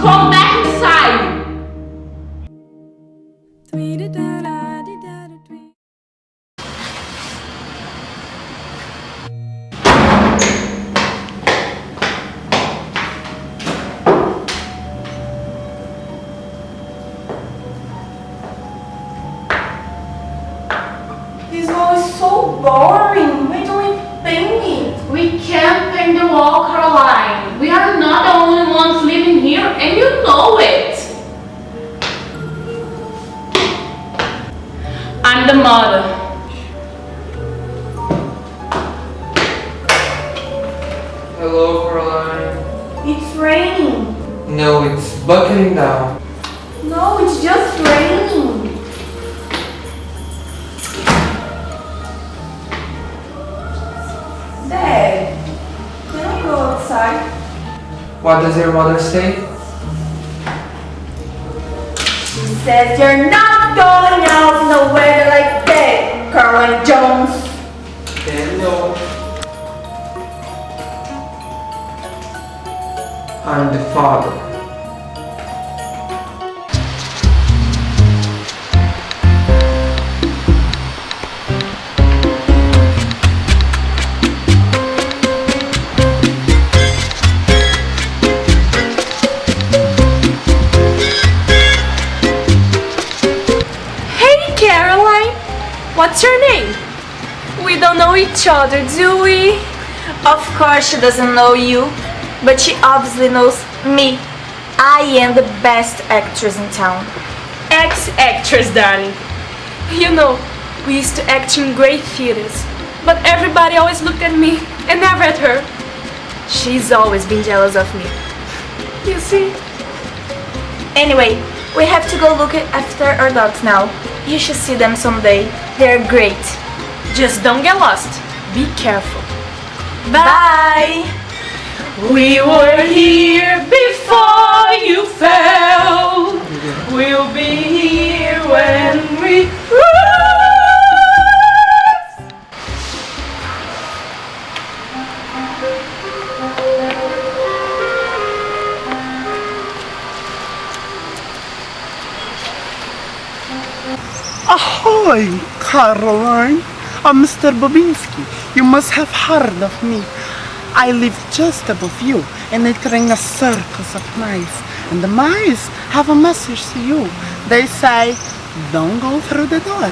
Come back inside! This wall is so boring. Why don't we paint it? We can't paint the wall, Coraline. We are not the only ones living here, and you know it. I'm the mother. Hello, Coraline. It's raining. No, it's buckling down. No, it's just raining. Dad, can we go outside? What does your mother say? She says you're not going out in a weather like that, Caroline Jones. Hello. I'm the father. What's your name? We don't know each other, do we? Of course she doesn't know you, but she obviously knows me. I am the best actress in town. Ex-actress, darling. You know, we used to act in great theaters, but everybody always looked at me and never at her. She's always been jealous of me. You see? Anyway, we have to go look after our dogs now. You should see them someday. They're great. Just don't get lost. Be careful. Bye! We were here before you fell. We'll be here when we Ahoy, Caroline! Mr. Bobinski, you must have heard of me. I live just above you, and I train a circus of mice. And the mice have a message to you. They say, don't go through the door.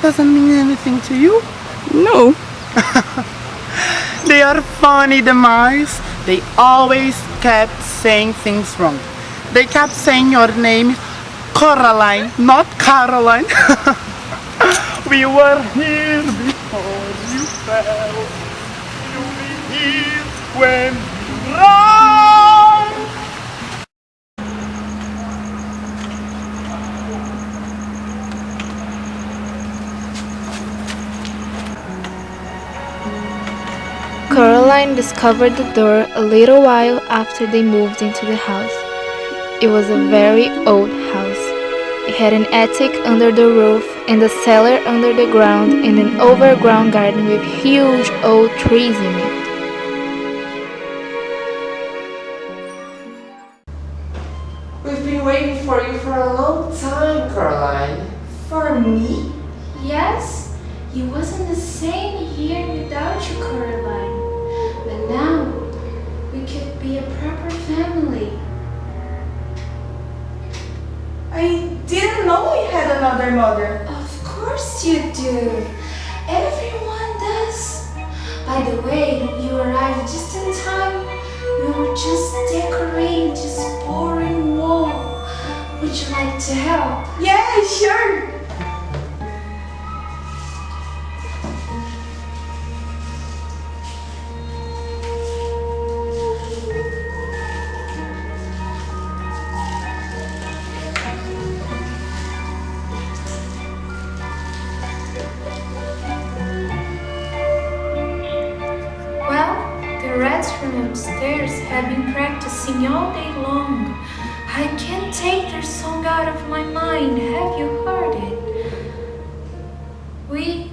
Doesn't mean anything to you? No. They are funny, the mice. They always kept saying things wrong. They kept saying your name, Coraline, not Caroline. We were here before you fell. You'll be here when you run. Coraline discovered the door a little while after they moved into the house. It was a very old house. It had an attic under the roof and a cellar under the ground and an overgrown garden with huge old trees in it. We've been waiting for you for a long time, Coraline. For me? Yes, it wasn't the same here without you, Coraline. But now, we could be a proper family. I didn't know I had another mother. Of course you do. Everyone does. But By the way, you arrived just in time. We were just decorating this boring wall. Would you like to help? Yeah, sure. The rats from upstairs have been practicing all day long. I can't take their song out of my mind. Have you heard it? We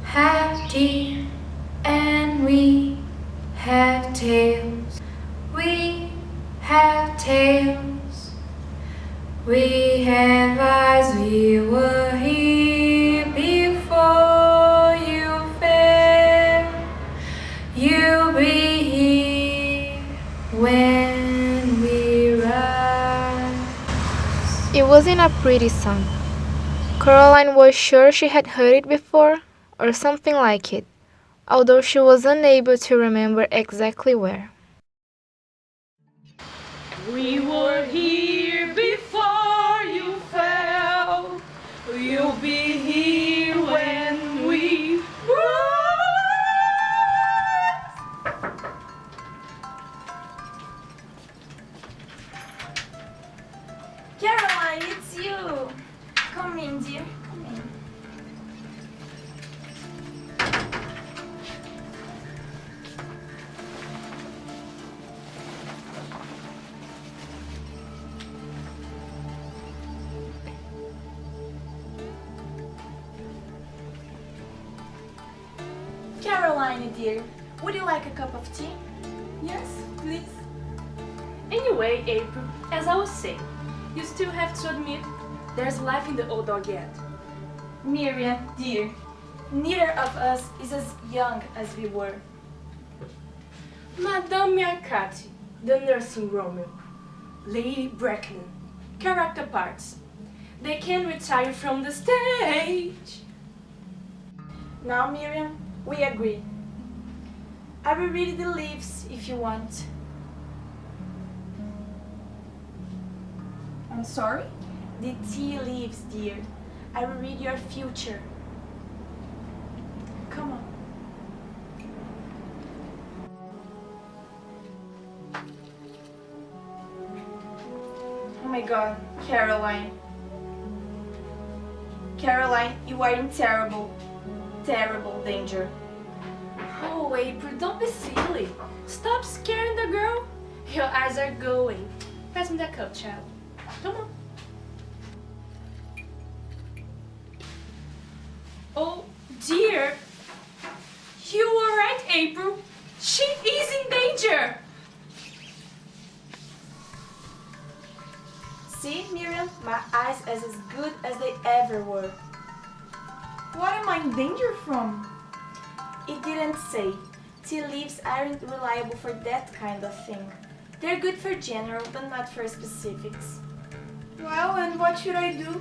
have teeth and we have tails. We have tails. We have eyes. We were here before you fell. You'll be here when we rise. It wasn't a pretty song. Coraline was sure she had heard it before, or something like it, although she was unable to remember exactly where. We were here before you fell. You'll be here when we Caroline, it's you. Come in, dear. Come in. Caroline, dear, would you like a cup of tea? Yes, please. Anyway, April, as I was saying, you still have to admit there's life in the old dog yet. Miriam, dear, neither of us is as young as we were. Madame Miacati, the nursing Romeo, Lady Bracknell, character parts. They can retire from the stage. Now, Miriam, we agree. I will read the leaves if you want. I'm sorry? The tea leaves, dear. I will read your future. Come on. Oh my God, Caroline. Caroline, you are in terrible, terrible danger. Oh, April, don't be silly. Stop scaring the girl. Your eyes are going. Pass me that cup, child. Come on. Oh, dear. You were right, April. She is in danger. See, Miriam, my eyes are as good as they ever were. What am I in danger from? It didn't say. Tea leaves aren't reliable for that kind of thing. They're good for general, but not for specifics. Well, and what should I do?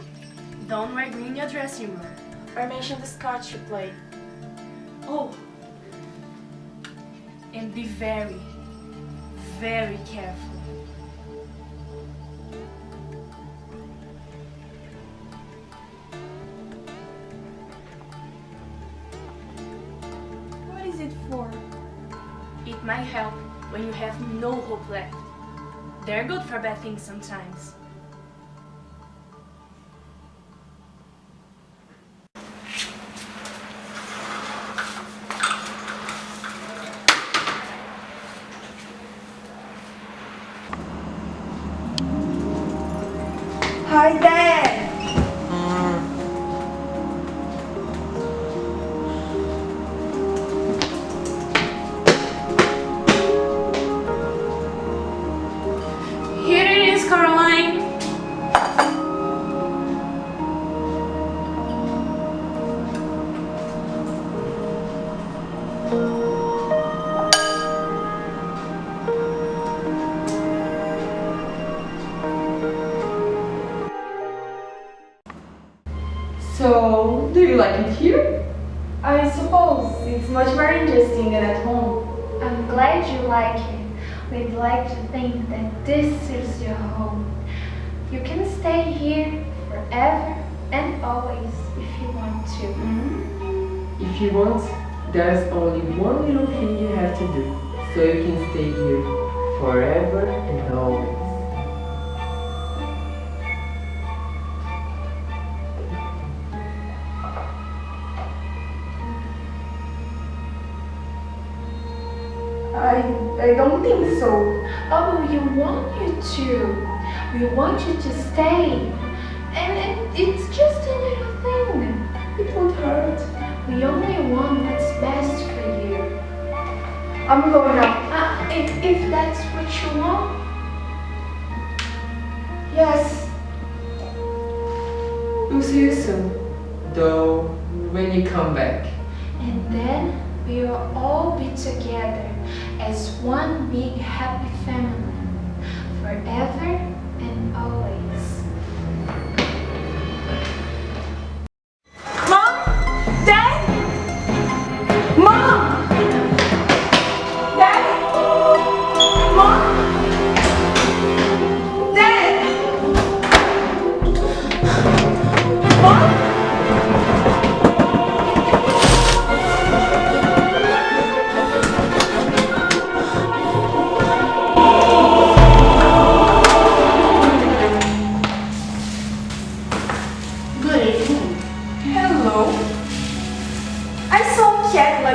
Don't wear green in your dressing room. Or mention the Scotch you play. Oh, and be very, very careful. What is it for? It might help when you have no hope left. They're good for bad things sometimes. Hi, Dad! Here it is, Coraline. So, do you like it here? I suppose it's It's much more interesting than at home. I'm glad you like it. We'd like to think that this is your home. You can stay here forever and always if you want to. If you want, there's only one little thing you have to do, so you can stay here forever and always. I don't think so. Oh, we want you to. We want you to stay. And it's just a little thing. It won't hurt. We only want what's best for you. I'm going now. If that's what you want. Yes. We'll see you soon, though when you come back. And then we will all be together as one big happy family. Forever and always. Mom? Dad? Mom? Dad? Mom? Dad? Mom?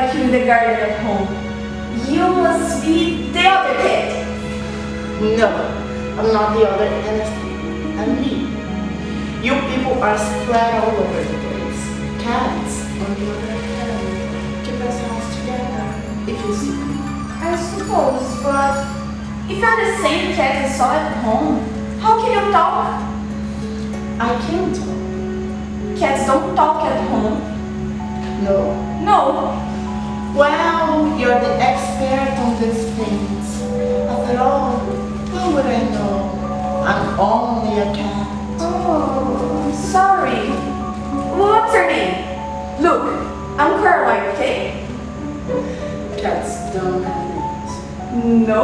In the garden at home. You must be the other cat. No, I'm not the other anything. I'm me. You people are spread all over the place. Cats, on the other hand, keep us house together, if you see me. I suppose, but if you're the same cat I saw at home, how can you talk? I can't talk. Cats don't talk at home. No. No. Well, you're the expert on these things. After all, how would I know? I'm only a cat. Oh, sorry. What's her name? Look, I'm Coraline, okay? Cats don't have names. No.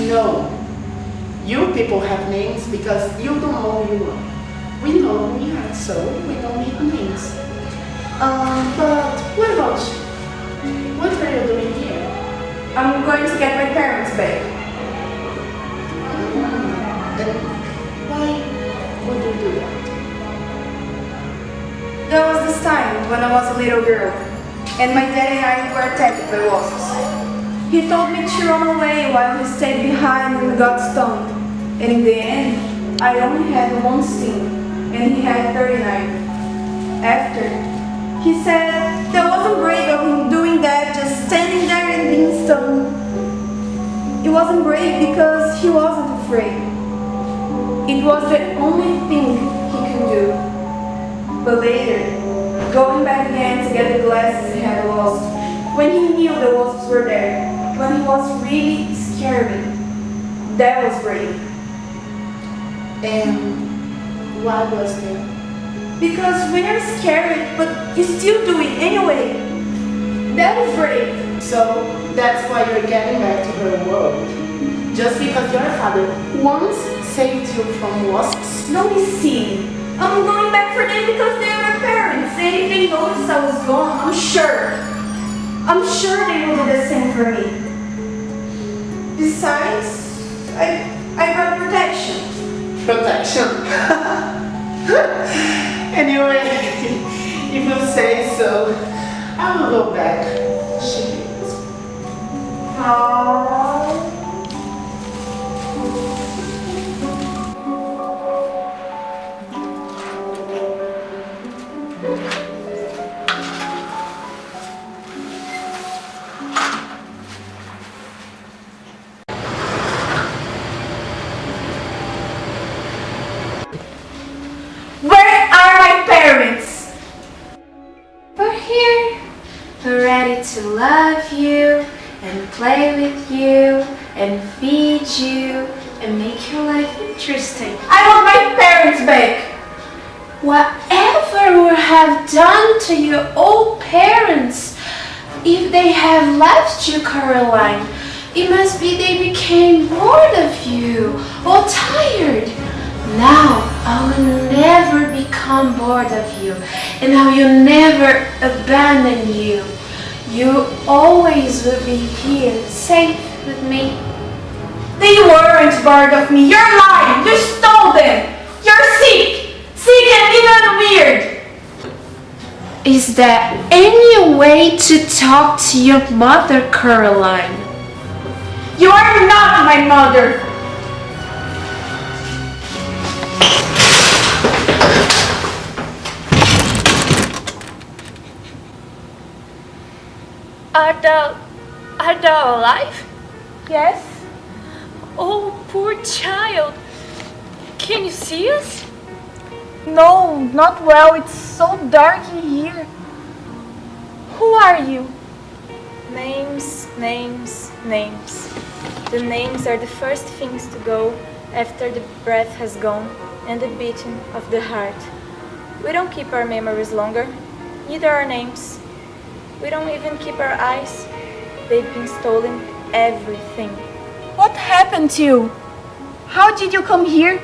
No. You people have names because you don't know who you are. We know who we are, so we don't need names. But what about you? What are you doing here? I'm going to get my parents back. And why would you do that? There was this time when I was a little girl, and my dad and I were attacked by wasps. He told me to run away while he stayed behind and got stung. And in the end, I only had one sting, and he had 39. After, he said that wasn't brave of him doing that, just standing there and being stung. It wasn't brave because he wasn't afraid. It was the only thing he could do. But later, going back again to get the glasses he had lost, when he knew the wasps were there, when he was really scared, that was brave. And why was that? Because when you're scared, but you still do it anyway, that is brave. So that's why you're getting back to her world. Just because your father once saved you from wasps? Don't be silly. I'm going back for them because they're my parents. And if they notice I was gone, I'm sure they will do the same for me. Besides, I got protection. Protection? Anyway, if you say so, I will go back. Shit. Aww. Where are my parents? We're here. We're ready to love you and play with you and feed you and make your life interesting. I want my parents back. Whatever we have done to your old parents, if they have left you, Coraline, it must be they became bored of you or tired. Now I will never become bored of you, and I will never abandon you. You always will be here, safe with me. They weren't bored of me. You're lying. You stole them. You're sick. Sick and even weird. Is there any way to talk to your mother, Coraline? You are not my mother. Are they alive? Yes? Oh, poor child. Can you see us? No, not well. It's so dark in here. Who are you? Names, names, names. The names are the first things to go after the breath has gone and the beating of the heart. We don't keep our memories longer, neither our names. We don't even keep our eyes. They've been stolen everything. What happened to you? How did you come here?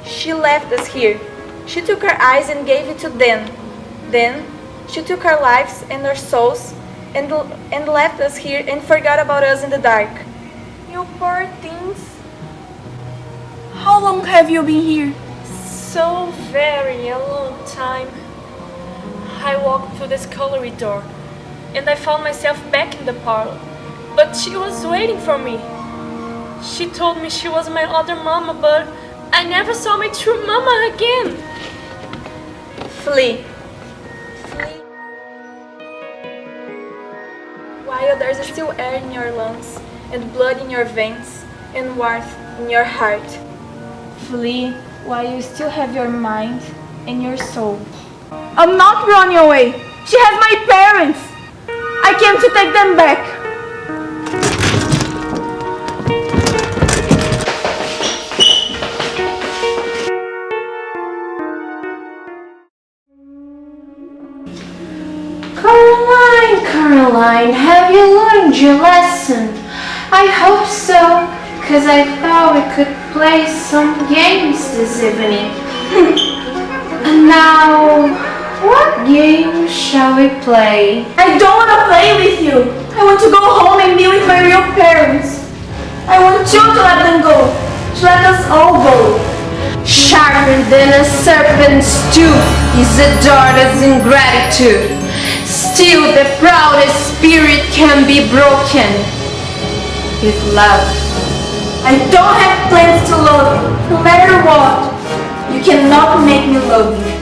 She left us here. She took our eyes and gave it to them. Then she took our lives and our souls and left us here and forgot about us in the dark. You poor things. How long have you been here? So very a long time. I walked through the scullery door and I found myself back in the parlor. But she was waiting for me. She told me she was my other mama, but I never saw my true mama again. Flee. Flee. While there's still air in your lungs, and blood in your veins, and warmth in your heart. Flee while you still have your mind and your soul. I'm not running away. She has my parents. I came to take them back. Coraline, have you learned your lesson? I hope so, because I thought we could play some games this evening. And now, what game shall we play? I don't want to play with you. I want to go home and be with my real parents. I want you to let them go. To let us all go. Sharper than a serpent's tooth is a daughter's ingratitude. Still, the proudest spirit can be broken with love. I don't have plans to love you, no matter what. You cannot make me love you.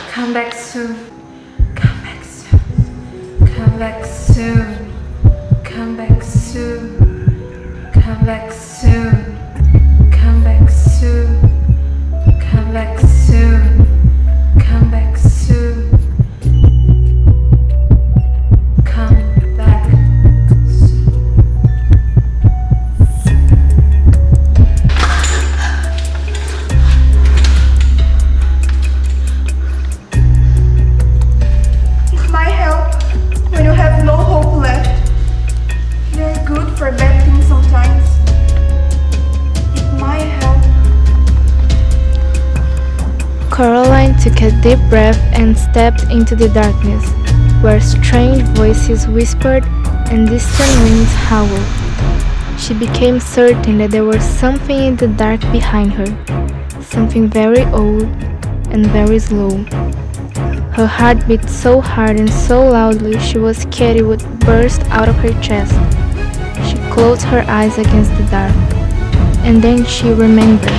Come back soon. Come back soon. Come back soon. Come back soon. Come back soon. Come back soon. Come back soon. Come back soon. Come back soon. It might help when you have no hope left. They're good for bad things sometimes. It might help. Coraline took a deep breath and stepped into the darkness, where strange voices whispered and distant winds howled. She became certain that there was something in the dark behind her, something very old and very slow. Her heart beat so hard and so loudly she was scared it would burst out of her chest. She closed her eyes against the dark, and then she remembered.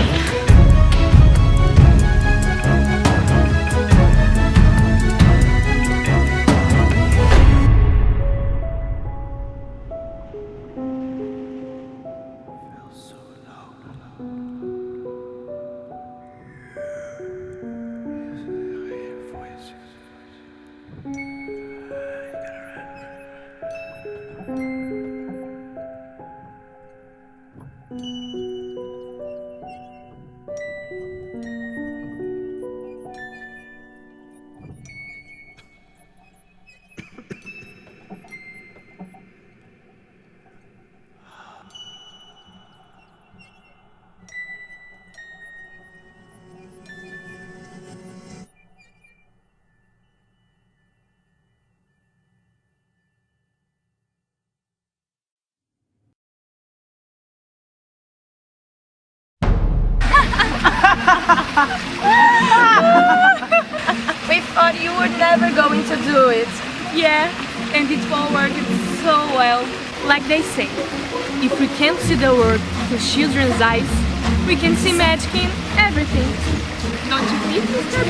We thought you were never going to do it. Yeah, and it all worked so well. Like they say, if we can't see the world through children's eyes, we can see magic in everything. Don't you think, Mr. B?